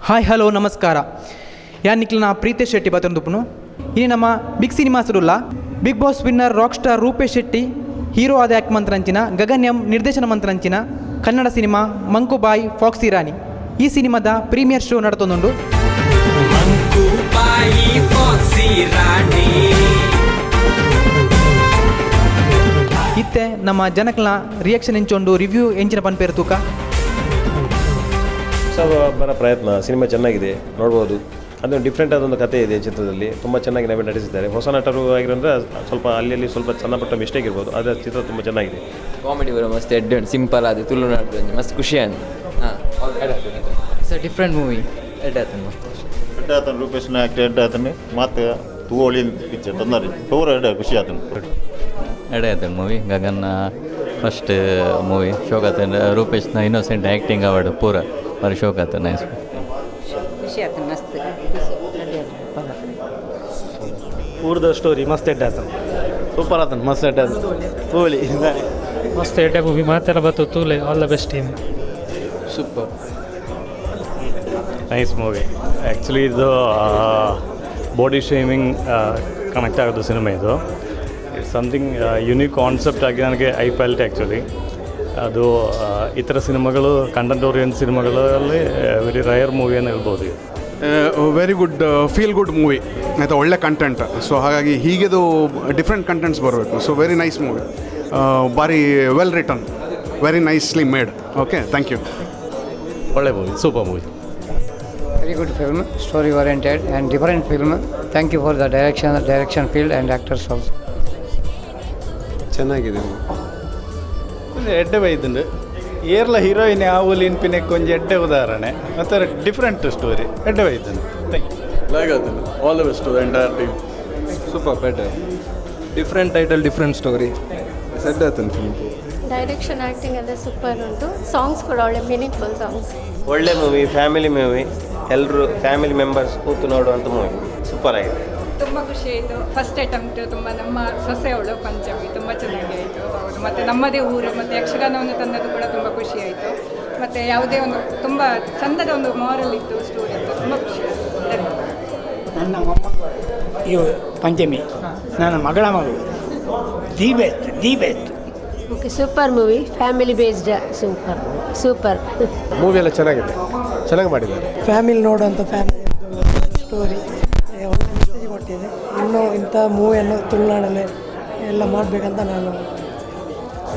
Hi hello ನಮಸ್ಕಾರ ಯಾನ್ ನಿಕ್ಲಿನ ಪ್ರೀತಿ ಶೆಟ್ಟಿ ಬತ್ತಂದುಪ್ಪನು ಇನ್ನು ನಮ್ಮ ಬಿಗ್ ಸಿನಿಮಾಸ್ಡುಲ್ಲ Bigg Boss winner rock star Rupesh Shetty hero ಆದ ಆ್ಯಕ್ಟ್ ಮಂತ್ರಂಚಿನ ಗಗನ್ಯಂ ನಿರ್ದೇಶನ ಮಂತ್ರಂಚಿನ ಕನ್ನಡ ಸಿನಿಮಾ ಮಂಕು ಬಾಯ್ ಫಾಕ್ಸಿ ರಾಣಿ ಈ ಸಿನಿಮಾದ ಪ್ರೀಮಿಯರ್ ಶೋ ನಡತೊಂದುಂಡು. ಮಂಕು ಬಾಯಿ ಫಾಕ್ಸಿ ರಾಣಿ ಇತ್ತೆ ನಮ್ಮ ಜನಕ್ಲ ರಿಯಾಕ್ಷನ್ ಎಂಚೊಂಡು ರಿವ್ಯೂ ಎಂಚಿನ ಪನ್ಪೇರು ತೂಕ ಬರೋ ಪ್ರಯತ್ನ. ಸಿನಿಮಾ ಚೆನ್ನಾಗಿದೆ, ನೋಡ್ಬೋದು. ಅದೊಂದು ಡಿಫ್ರೆಂಟ್ ಆದೊಂದು ಕಥೆ ಇದೆ ಚಿತ್ರದಲ್ಲಿ. ತುಂಬ ಚೆನ್ನಾಗಿ ನಾವೇ ನಟಿಸಿದ್ದಾರೆ. ಹೊಸ ನಟರು ಆಗಿರೋದ್ರೆ ಸ್ವಲ್ಪ ಅಲ್ಲಿ ಸ್ವಲ್ಪ ಸಣ್ಣಪಟ್ಟ ಮಿಸ್ಟೇಕ್ ಇರ್ಬೋದು, ಆದರೆ ಚಿತ್ರ ತುಂಬ ಚೆನ್ನಾಗಿದೆ. ಕಾಮಿಡಿ ಬರೋ ಮಸ್ತ್ ಎಡ್ಡೆ ಸಿಂಪಲ್ ಆದ ತುಳು ನಾಡ್ದು ಮಸ್ತ್ ಖುಷಿ ಆಯ್ತು. It's a different movie. ಎಡ್ಡೆ ಆತನು ಮಸ್ತ್ ಎಡ್ಡೆ ಆತನು ರೂಪೇಶ್ನ ಆ್ಯಕ್ಟ್ ಎಡ್ಡೆ ಆತನು ಮತ್ತು ತೂವಳಿ ಪಿಕ್ಚರ್ ತಂದಾರಿ ಪೂರ ಎಡ್ಡೆ ಖುಷಿ ಆತನು. ಎಡೆ ಆತನು ಮೂವಿ ಗಗನ್ನ ಫಸ್ಟ್ ಮೂವಿ ಶೋಕ್ ಆತನು. ರೂಪೇಶ್ನ ಇನ್ನೋಸೆಂಟ್ ಆ್ಯಕ್ಟಿಂಗ್ ಅವಾರ್ಡ್ ಪೂರ ಬರೀ ಶೋಕ್ ಆತನು. ನೈಸ್ ಖುಷಿ ಆಯ್ತು ಮಸ್ತ್ ಊರ್ದ ಸ್ಟೋರಿ ಮಸ್ತ್ ಎಡ್ಡೆ ಆತನು. ಸೂಪರ್ ಆತನು ಮಸ್ತ್ ಎಡ್ಡೆ ಆತನು. ತೂವಳಿ ಮಸ್ತ್ ಎಡ್ಡೆ ಮೂವಿ ಮಾತೆಲ್ಲ ಬತ್ತು ತೂಲೆ all the best team. Super nice movie. Actually ಇದು ಬಾಡಿ ಶೇಮಿಂಗ್ ಕನೆಕ್ಟ್ ಆಗೋದು ಸಿನಿಮಾ. ಇದು ಇಟ್ಸ್ ಸಮಥಿಂಗ್ ಯುನೀಕ್ ಕಾನ್ಸೆಪ್ಟ್ ಆಗಿ ನನಗೆ ಐ ಫೆಲ್ಟ್ ಆ್ಯಕ್ಚುಲಿ. ಅದು ಈ ಥರ ಸಿನಿಮಾಗಳು ಕಂಟೆಂಟ್ ಓರಿಯೆಂಟ್ ಸಿನಿಮಾಗಳಲ್ಲಿ ವೆರಿ ರೈರ್ ಮೂವಿ ಅಂತ ಹೇಳ್ಬೋದು. Very good feel good movie ಆಯಿತಾ, ಒಳ್ಳೆ ಕಂಟೆಂಟ್. ಸೊ ಹಾಗಾಗಿ ಹೀಗೆದು ಡಿಫ್ರೆಂಟ್ ಕಂಟೆಂಟ್ಸ್ ಬರಬೇಕು. ಸೊ ವೆರಿ ನೈಸ್ ಮೂವಿ, ಭಾರಿ well return, very nicely made. Okay, thank you. ಒಳ್ಳೆ movie, super movie. Very good film, story oriented and different film. Thank you for the direction field and actors also. ಚೆನ್ನಾಗಿದೆ. ಎಡ್ಡೆ ಬೈದುಂಡು ಏರ್ಲ heroine ಆವುಲಿ ಇನ್ಪಿನೆ ಕೊಂಚ ಎಡ್ಡೆ ಉದಾಹರಣೆ ಮತ್ತು different story ಎಡ್ಡೆ ಬೈದುಂಡು. Thank you. Like ಆತನು. All the best to the entire team. Super better. Different title, different story. ಎಡ್ಡೆ ಆತನು ಫಿಲ್ಮ್. ಡೈರೆಕ್ಷನ್ ಆ್ಯಕ್ಟಿಂಗ್ ಎಲ್ಲ ಸೂಪರ್ ಉಂಟು. ಸಾಂಗ್ಸ್ ಕೂಡ ಒಳ್ಳೆ ಮೀನಿಂಗ್ಫುಲ್ ಸಾಂಗ್ಸ್. ಒಳ್ಳೆ ಮೂವಿ, ಫ್ಯಾಮಿಲಿ ಮೂವಿ. ಎಲ್ಲರೂ ಫ್ಯಾಮಿಲಿ ಮೆಂಬರ್ಸ್ ಕೂತು ನೋಡುವಂಥ ಮೂವಿ. ಸೂಪರ್ ಆಗಿದೆ. ತುಂಬ ಖುಷಿ ಆಯಿತು. ಫಸ್ಟ್ ಅಟೆಂಪ್ಟ್ ತುಂಬ ನಮ್ಮ ಸೊಸೆಯವಳು ಪಂಚಮಿ ತುಂಬ ಚೆನ್ನಾಗಿ ಆಯಿತು. ಹೌದು, ಮತ್ತು ನಮ್ಮದೇ ಊರು ಮತ್ತು ಯಕ್ಷಗಾನವನ್ನು ತಂದದ್ದು ಕೂಡ ತುಂಬ ಖುಷಿ ಆಯಿತು. ಮತ್ತು ಯಾವುದೇ ಒಂದು ತುಂಬ ಚಂದದ ಒಂದು ಮಾರಲ್ ಇತ್ತು, ಸ್ಟೋರಿ ಇತ್ತು, ತುಂಬ ಖುಷಿ ಆಯಿತು. ನನ್ನ ಮೊಮ್ಮಗಳು ಇವು ಪಂಚಮಿ, ನನ್ನ ಮಗಳ ಮಗಳು. The best. Okay, super movie, family based. Super movie ಎಲ್ಲ ಚೆನ್ನಾಗಿದೆ, ಚೆನ್ನಾಗಿ ಮಾಡಿದ್ದಾರೆ. ಫ್ಯಾಮಿಲಿ ನೋಡುವಂಥ ಫ್ಯಾಮಿಲಿ ಸ್ಟೋರಿ ಒಳ್ಳೆ ಮೆಸೇಜ್ ಕೊಟ್ಟಿದೆ. ಇನ್ನೂ ಇಂಥ ಮೂವಿಯನ್ನು ತುಳುನಾಡಲ್ಲಿ ಎಲ್ಲ ಮಾಡಬೇಕಂತ ನಾನು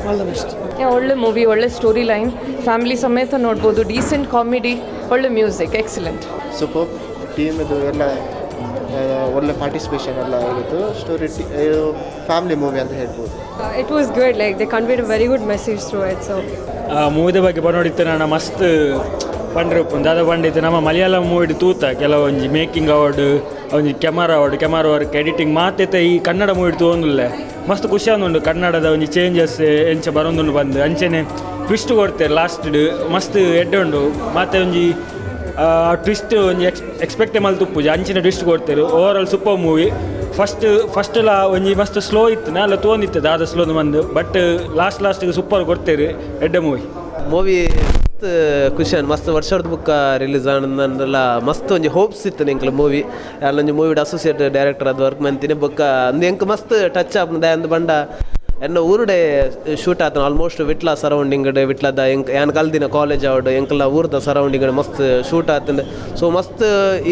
ಆಲ್ ದ ಬೆಸ್ಟ್. ಒಳ್ಳೆ ಮೂವಿ, ಒಳ್ಳೆ ಸ್ಟೋರಿ ಲೈನ್, ಫ್ಯಾಮಿಲಿ ಸಮೇತ ನೋಡ್ಬೋದು. ಡೀಸೆಂಟ್ ಕಾಮಿಡಿ, ಒಳ್ಳೆ ಮ್ಯೂಸಿಕ್, ಎಕ್ಸಲೆಂಟ್. ಸೂಪರ್ ಟೀಮ್ ಇದು ಎಲ್ಲ ಒಳ್ಳೆ ಪಾರ್ಟಿಸಿಪೇಷನ್ ಎಲ್ಲ ಆಗಿತ್ತು. ಸ್ಟೋರಿ ಫ್ಯಾಮಿಲಿ ಮೂವಿ ಅಂತ ಹೇಳ್ಬೋದು. It was good, like they conveyed a very good message through it. So ಮೂವಿದ ಬಗ್ಗೆ ನೋಡಿತ್ತು ನಾನು ಮಸ್ತ್ ಪಂಡ್ರೆ ಉಪ್ಪು ದಾದ ಪಂಡಿತ್ತು. ನಮ್ಮ ಮಲಯಾಳಂ ಮೂವಿ ತೂತ ಕೆಲವೊಂದು ಮೇಕಿಂಗ್ ಅವಾರ್ಡ್, ಒಂಜಿ ಕೆಮರಾ ವರ್ಕ್, ಎಡಿಟಿಂಗ್ ಮಾತೆತ್ತ ಈ ಕನ್ನಡ ಮೂವಿ ತೊಗೊಂದಿಲ್ಲ. ಮಸ್ತ್ ಖುಷಿ ಆಗುಂಡು ಕನ್ನಡದ ಒಂಜಿ ಚೇಂಜಸ್ ಎಂಚ ಬರೋದು ಬಂದು ಅಂಚೆನೆ ಟ್ವಿಸ್ಟ್ ಕೊಡ್ತಾರೆ ಲಾಸ್ಟ್ ಮಸ್ತ್ ಎಡ್ಡೆ ಉಂಡು. ಮತ್ತು ಒಂಜಿ ಟ್ವಿಸ್ಟ್ ಒಂಜಿ ಎಕ್ಸ್ಪೆಕ್ಟೇ ಮಲ್ತುಪ್ಪುಜಿ ಅಂಚಿನ ಟ್ವಿಸ್ಟ್ ಕೊಡ್ತಾರೆ. Over all super movie. First ಎಲ್ಲ ಒಂಜಿ ಮಸ್ತ್ ಸ್ಲೋ ಇತ್ತು, ನಾಲ್ಲ ತೊಗೊಂಡಿತ್ತು ದಾದ ಸ್ಲೋದು ಬಂದು. ಬಟ್ ಲಾಸ್ಟಿಗೆ ಸೂಪರ್ ಕೊಡ್ತಾರೆ ಎಡ್ಡೆ ಮೂವಿ ಖುಷಿ ಮಸ್ತ್ ವರ್ಷದ ಬುಕ್ಕ ರಿಲೀಸ್ ಆನಂದಲ್ಲ ಮಸ್ತ್ ಒಂಜಿ ಹೋಪ್ಸ್ ಇತ್ತು ನಿಂಕಲ್ ಮೂವಿ. ಅಲ್ಲೊಂಜಿ ಮೂವಿಡ್ ಅಸೋಸಿಯೇಟ್ ಡೈರೆಕ್ಟರ್ ಅದು ವರ್ಕ್ ಮಂತಿನಿ ಬೊಕ್ಕ ಅಂದು ಎಂಕ್ ಮಸ್ತ್ ಟಚ್ ಆಪುಂಡು. ಅಂದು ಬಂಡ ಎನ್ನ ಊರುಡೆ ಶೂಟ್ ಆತನ ಆಲ್ಮೋಸ್ಟ್ ವಿಟ್ಲ ಸರೌಂಡಿಂಗ್ ವಿಟ್ಲದ ಯಾನ್ ಕಲ್ದಿನ ಕಾಲೇಜ್ ಅವಡು ಎಂಕಲ್ಲ ಊರದ ಸರೌಂಡಿಂಗ್ ಮಸ್ತ್ ಶೂಟ್ ಆತಂದು. ಸೊ ಮಸ್ತ್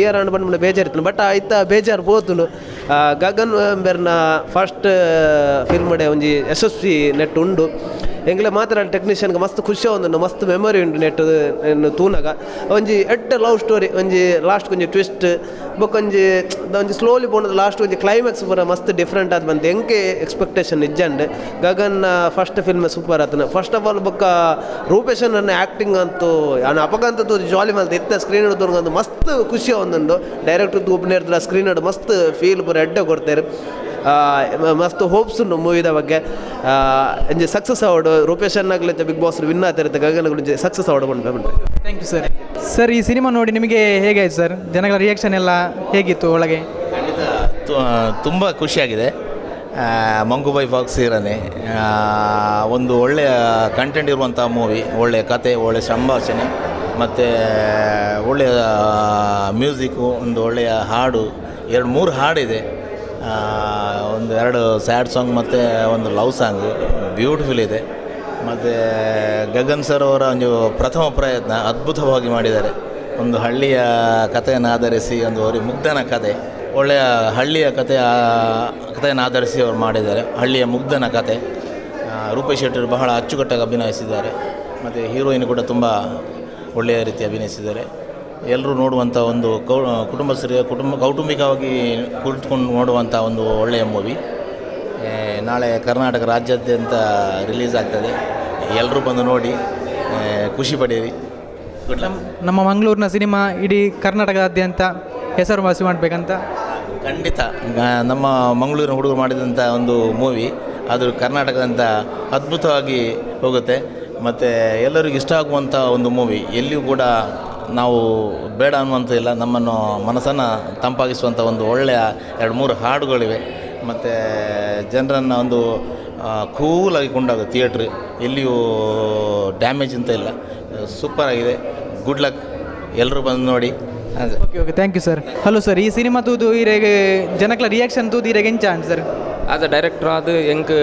ಇಯರ್ ಅಂಡ್ ಬಂದ್ಬಿಟ್ಟು ಬೇಜಾರಿತ್ತು. ಬಟ್ ಆಯ್ತ ಬೇಜಾರು ಬೋತುಂಡು. ಗಗನ್ ಬೆರ್ನ ಫಸ್ಟ್ ಫಿಲ್ಮ್ ಡೆ ಒಂಜಿ ಯಶಸ್ವಿ ನೆಟ್ ಉಂಡು. ಎಂಗ್ಲೆ ಮಾತ್ರ ಟೆಕ್ನಿಷಿಯನ್ಗೆ ಮಸ್ತ್ ಖುಷಿ ಒಂದು ಮಸ್ತ್ ಮೆಮೊರಿ ಉಂಟು ನೆಟ್ ತೂನಗ. ಒಂಜಿ ಎಡ್ಡೆ ಲವ್ ಸ್ಟೋರಿ, ಒಂಜಿ ಲಾಸ್ಟ್ ಒಂಜಿ ಟ್ವಿಸ್ಟ್ ಬೊಕ್ಕೊಂಜಿ ಸ್ಲೋಲಿ ಪೋಣದು ಲಾಸ್ಟ್ ಒಂಜಿ ಕ್ಲೈಮ್ಯಾಕ್ಸ್ ಪೂರ ಮಸ್ತ್ ಡಿಫ್ರೆಂಟ್ ಆದ ಬಂತು. ಎಂಕೆ ಎಕ್ಸ್ಪೆಕ್ಟೇಷನ್ ಇಜ್ಜಂಡು ಗಗನ್ ಫಸ್ಟ್ ಫಿಲ್ಮ್ ಸೂಪರ್ ಆತನ. ಫಸ್ಟ್ ಆಫ್ ಆಲ್ ಬೊಕ್ಕ ರೂಪೇಶನ್ ನನ್ನ ಆ್ಯಕ್ಟಿಂಗ್ ಅಂತೂ ಅವನು ಅಪಗಂತದ್ದು ಜಾಲಿ ಮಲ್ತು ಎತ್ತ ಸ್ಕ್ರೀನ್ ಹಿಡಿದು ಮಸ್ತ್ ಖುಷಿ ಒಂದುಂಡು. ಡೈರೆಕ್ಟರ್ ಒಬ್ಬನೇ ಇರ್ತಾರೆ ಸ್ಕ್ರೀನ್ ಹಿಡಿದು ಮಸ್ತ್ ಫೀಲ್ ಪೂರ ಎಡ್ಡೆ ಕೊಡ್ತಾರೆ. ಮಸ್ತ್ ಹೋಪ್ಸ್ ಉಂಡು ಮೂವಿದ ಬಗ್ಗೆ. ಒಂಜಿ ಸಕ್ಸಸ್ ಅವಾರ್ಡ್ ರೂಪೇಶ್ ಅನ್ನಾಗಲಿ ಬಿಗ್ ಬಾಸ್ ವಿನ್ ಆಗ್ತಿರುತ್ತೆ. ಗಗನ ಗುరించి ಸಕ್ಸಸ್ ಅವಾರ್ಡ್ ಬಂದು. Thank you sir. ಸರ್, ಈ ಸಿನಿಮಾ ನೋಡಿ ನಿಮಗೆ ಹೇಗಾಯ್ತು ಸರ್? ಜನಗಳ ರಿಯಾಕ್ಷನ್ ಎಲ್ಲ ಹೇಗಿತ್ತು ಒಳಗೆ? ತುಂಬ ಖುಷಿಯಾಗಿದೆ. ಮಂಕು ಬಾಯ್ ಫಾಕ್ಸಿ ರಾಣಿ ಒಂದು ಒಳ್ಳೆಯ ಕಂಟೆಂಟ್ ಇರುವಂಥ ಮೂವಿ. ಒಳ್ಳೆಯ ಕತೆ, ಒಳ್ಳೆಯ ಸಂಭಾಷಣೆ ಮತ್ತು ಒಳ್ಳೆಯ ಮ್ಯೂಸಿಕ್ಕು, ಒಂದು ಒಳ್ಳೆಯ ಹಾಡು, 2-3 ಹಾಡಿದೆ. ಒಂದು 2 ಸ್ಯಾಡ್ ಸಾಂಗ್ ಮತ್ತು ಒಂದು ಲವ್ ಸಾಂಗ್ ಬ್ಯೂಟಿಫುಲ್ ಇದೆ. ಮತ್ತು ಗಗನ್ ಸರ್ ಅವರ ಒಂದು ಪ್ರಥಮ ಪ್ರಯತ್ನ ಅದ್ಭುತವಾಗಿ ಮಾಡಿದ್ದಾರೆ. ಒಂದು ಹಳ್ಳಿಯ ಕಥೆಯನ್ನು ಆಧರಿಸಿ ಒಂದು ಅವರಿಗೆ ಮುಗ್ಧನ ಕತೆ, ಒಳ್ಳೆಯ ಹಳ್ಳಿಯ ಕಥೆಯನ್ನು ಆಧರಿಸಿ ಅವರು ಮಾಡಿದ್ದಾರೆ. ಹಳ್ಳಿಯ ಮುಗ್ಧನ ಕತೆ. ರೂಪೇಶ್ ಶೆಟ್ಟಿ ಬಹಳ ಅಚ್ಚುಕಟ್ಟಾಗಿ ಅಭಿನಯಿಸಿದ್ದಾರೆ. ಮತ್ತು ಹೀರೋಯಿನ್ ಕೂಡ ತುಂಬ ಒಳ್ಳೆಯ ರೀತಿ ಅಭಿನಯಿಸಿದ್ದಾರೆ. ಎಲ್ಲರೂ ನೋಡುವಂಥ ಒಂದು ಕೌಟುಂಬಿಕವಾಗಿ ಕುಳಿತುಕೊಂಡು ನೋಡುವಂಥ ಒಂದು ಒಳ್ಳೆಯ ಮೂವಿ. ನಾಳೆ ಕರ್ನಾಟಕ ರಾಜ್ಯಾದ್ಯಂತ ರಿಲೀಸ್ ಆಗ್ತದೆ. ಎಲ್ಲರೂ ಬಂದು ನೋಡಿ ಖುಷಿ ಪಡೀರಿ. ನಮ್ಮ ಮಂಗಳೂರಿನ ಸಿನಿಮಾ ಇಡೀ ಕರ್ನಾಟಕದಾದ್ಯಂತ ಹೆಸರುವಾಸಿ ಮಾಡಬೇಕಂತ ಖಂಡಿತ. ನಮ್ಮ ಮಂಗಳೂರಿನ ಹುಡುಗರು ಮಾಡಿದಂಥ ಒಂದು ಮೂವಿ ಅದು ಕರ್ನಾಟಕದಂತ ಅದ್ಭುತವಾಗಿ ಹೋಗುತ್ತೆ. ಮತ್ತು ಎಲ್ಲರಿಗೂ ಇಷ್ಟ ಆಗುವಂಥ ಒಂದು ಮೂವಿ. ಎಲ್ಲಿಯೂ ಕೂಡ ನಾವು ಬೇಡ ಅನ್ನುವಂಥ ಇಲ್ಲ. ನಮ್ಮನ್ನು ಮನಸ್ಸನ್ನು ತಂಪಾಗಿಸುವಂಥ ಒಂದು ಒಳ್ಳೆಯ 2-3 ಹಾಡುಗಳಿವೆ. ಮತ್ತು ಜನರನ್ನು ಒಂದು ಕೂಲಾಗಿ ಕೊಂಡೋಗ ಥಿಯೇಟ್ರ್. ಎಲ್ಲಿಯೂ ಡ್ಯಾಮೇಜ್ ಅಂತ ಇಲ್ಲ. ಸೂಪರಾಗಿದೆ. Good luck. ಎಲ್ಲರೂ ಬಂದು ನೋಡಿ. Okay thank you sir. Hello sir, ಈ ಸಿನಿಮಾ ತೂದು ಈರೆಗೆ ಜನಕ್ಲ ರಿಯಾಕ್ಷನ್ ತೂದು ಈರೆಗೆ ಎಂಚಾಂಡ್ ಸರ್? ಆಸ್ ಅ ಡೈರೆಕ್ಟರ್ ಅದು ಎಂಕ್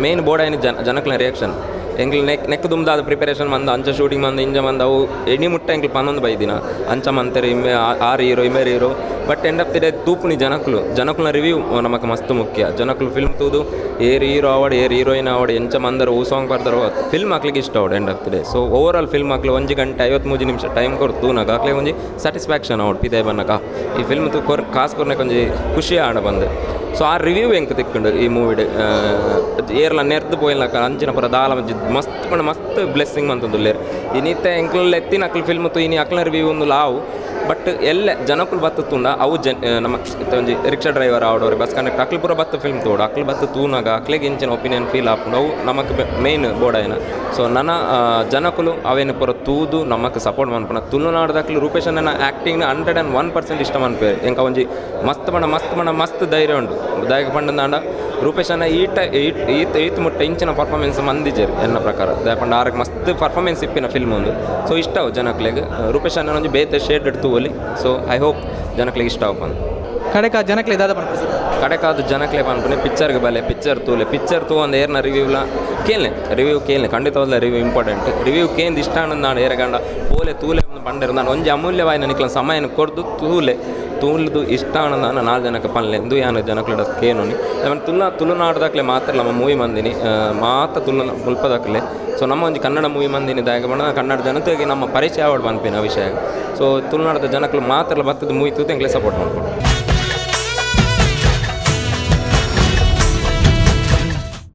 ಮೇನ್ ಬೋರ್ಡ್ ಆಯ್ನ ಜನಕ್ಲ ರಿಯಾಕ್ಷನ್ ಎಂಕ್ಲು ನೆಕ್ ದುಮ್ದಾದ ಪ್ರಿಪರೇಷನ್ ಮಂದ ಅಂಚ ಶೂಟಿಂಗ್ ಮಂದ ಇಂಜ ಮಂದ ಅವು ಎಣ್ಣಿ ಮುಟ್ಟ ಎಂಕ್ಲು ಪನ್ನೊಂದು ಬೈದಿನ ಅಂಚ ಮಂತಾರೆ ಇಮ್ಮೆ 6 ಹೀರೋ ಇಮೇರ್ hero. But end of the day ತೂಪುನಿ ಜನಕ್ಲ ರಿವ್ಯೂ ನಮಗೆ ಮಸ್ತ್ ಮುಖ್ಯ. ಜನಕ್ಲು ಫಿಲ್ಮ್ ತೂದು ಏರ್ ಹೀರೋ ಆವಡ್ ಏರ್ ಹೀರೋಯಿನ್ ಆವಡ್ ಎಂಚ ಮಂದರ ಹೂ ಸಾಂಗ್ ಬರ್ದಾರ ಫಿಲ್ಮ್ ಹಾಕ್ಲಿಕ್ಕೆ ಇಷ್ಟ ಆವಡ್ end of the day. So overall film ಹಾಕ್ಲಿ 1 ಗಂಟೆ 53 ನಿಮಿಷ ಟೈಮ್ ಕೊಡ್ತು ನಾಗ ಹಾಕ್ಲಿ ಒಂಜಿ ಸ್ಯಾಟಿಸ್ಫ್ಯಾಕ್ಷನ್ ಆವಡ್ ಪಿದೆ ಬನ್ನಕ ಈ ಫಿಲ್ಮ್ ತು ಕಾಸು ಕೊರ್ನಕ್ಕೆ ಒಂಜಿ ಖುಷಿ ಆಡ ಬಂದು. ಸೊ ಆ ರಿವ್ಯೂ ಎಂಕ್ ತಿಕ್ಕೊಂಡು ಈ ಮೂವಿಡ್ ಏರ್ಲ ನೆರ್ದು ಪೋಯ್ಲಕ ಅಂಚಿನ ಪುರ ದಾಲ ಮಸ್ತ್ ಬ್ಲೆಸ್ಸಿಂಗ್ ಅಂತಂದುಲ್ಲೇರು ಇನ್ನಿತ್ತೆ ಎಂಕ್ಲೆಲ್ಲ ಎತ್ತಿನ ಅಕ್ಲು ಫಿಲ್ಮ್ ತು ಇನಿ ಅಕ್ಲ ರಿವ್ಯೂ ಒಂದು ಲಾವು. ಬಟ್ ಎಲ್ಲ ಜನಕ್ಕಳು ಬತ್ತುಂಡ ಅವು ನಮ್ಮ ಒಂಜಿ ರಿಕ್ಷಾ ಡ್ರೈವರ್ ಆವಡವ್ರೆ ಬಸ್ ಕಂಡಕ್ಟರ್ ಅಕ್ಲು ಪೂರ ಬತ್ತು ಫಿಲ್ಮ್ ತೋಡು ಅಕ್ಲು ಬತ್ತು ತೂನಾಗ ಅಕ್ಲೆಗೆ ಇಂಚಿನ ಒಪಿನಿಯನ್ ಫೀಲ್ ಆಪುಂಡು ಅವು ನಮಗೆ ಮೇನ್ ಬೋಡಾಯನ. ಸೊ ನನ್ನ ಜನಕ್ಕಳು ಅವೇನು ಪೂರ ತೂದು ನಮಗೆ ಸಪೋರ್ಟ್ ಮಾಡ್ಪಣ. ತುಳುನಾಡದಕ್ಲು ರೂಪೇಶನ ಆ್ಯಕ್ಟಿಂಗ್ನ 101% ಇಷ್ಟ ಮನ್ಪೇರು. ಎಂಕ ಒಂಜಿ ಮಸ್ತ್ ಧೈರ್ಯ ಉಂಟು ದಾಯಕ ಪಂಡಂದಾಂಡ ರೂಪೇಶನ ಈತ್ ಮುಟ್ಟ ಇಂಚಿನ ಪರ್ಫಾರ್ಮೆನ್ಸ್ ಮಂದಿಜೇರು ಎನ್ನ ಪ್ರಕಾರ ದಾಯಪಂಡ ಆರಕ್ಕೆ ಮಸ್ತ್ ಪರ್ಫಾರ್ಮೆನ್ಸ್ ಇಪ್ಪಿನ ಫಿಲ್ಮ್ ಒಂದು. ಸೊ ಇಷ್ಟ ಅವು ಜನಕ್ಲೆಗೆ ರೂಪೇಶನ ಒಂಜಿ ಬೇತೆ ಶೇಡ್ ಇಡ್ತು ಒಲಿ. ಸೊ ಐ ಹೋಪ್ ಜನಕ್ಲೆಗೆ ಇಷ್ಟ ಆಪಂದು ಕಡೆಕ ಜನಕ್ಲೆ ದಾದ ಪನ್ಪ ಕಡೆಕಾದ ಜನಕ್ಲೆ ಪನ್ಪನೆ ಪಿಕ್ಚರ್ಗೆ ಬಲೆ ಪಿಕ್ಚರ್ ತೂ ಒಂದು ಏರ್ನ ರಿವ್ಯೂಲ ರಿವ್ಯೂ ಕೇಳನೆ ಖಂಡಿತವಾದ ರಿವ್ಯೂ ಇಂಪಾರ್ಟೆಂಟ್. ರಿವ್ಯೂ ಕೇಂದು ಇಷ್ಟ ಅನ್ನೋದು ನಾನು ಏರಗಂಡ ತೂಲೆ ಒಂದು ಬಂದಿರು ನಾನು ಒಂಜಿ ಅಮೂಲ್ಯವಾದ ನಿಕ್ಲ ಸಮಯನ ಕೊಡ್ದು ತೂಲ್ದು ಇಷ್ಟ ಅನ್ನೋದು ನಾನು 4 ಜನಕ್ಕೆ ಪನ್ಲೆಂದು ಯಾನು ಜನಕ್ಲ ಕೇನೋನಿ ತುಳುನಾಡ್ದಾಕ್ಲೆ ಮಾತ್ರ ನಮ್ಮ ಮೂವಿ ಮಂದಿನಿ ಮಾತ್ರ ಮುಲ್ಪದಾಕ್ಲೆ. ಸೊ ನಮ್ಮ ಒಂದು ಕನ್ನಡ ಮೂವಿ ಮಂದಿನಿ ದಾಯಕ ಬಂದ ಕನ್ನಡ ಜನತೆಗೆ ನಮ್ಮ ಪರಿಚಯ ಆವಡ್ ಬಂದ್ಪಿನ ವಿಷಯ. ಸೊ ತುಳುನಾಡದ ಜನಕ್ಲು ಮಾತ್ರ ಬರ್ತದ ಮೂವಿ ತೂತು ಎಂಕ್ಲೆ ಸಪೋರ್ಟ್ ಮಾಡ್ಕೊಂಡು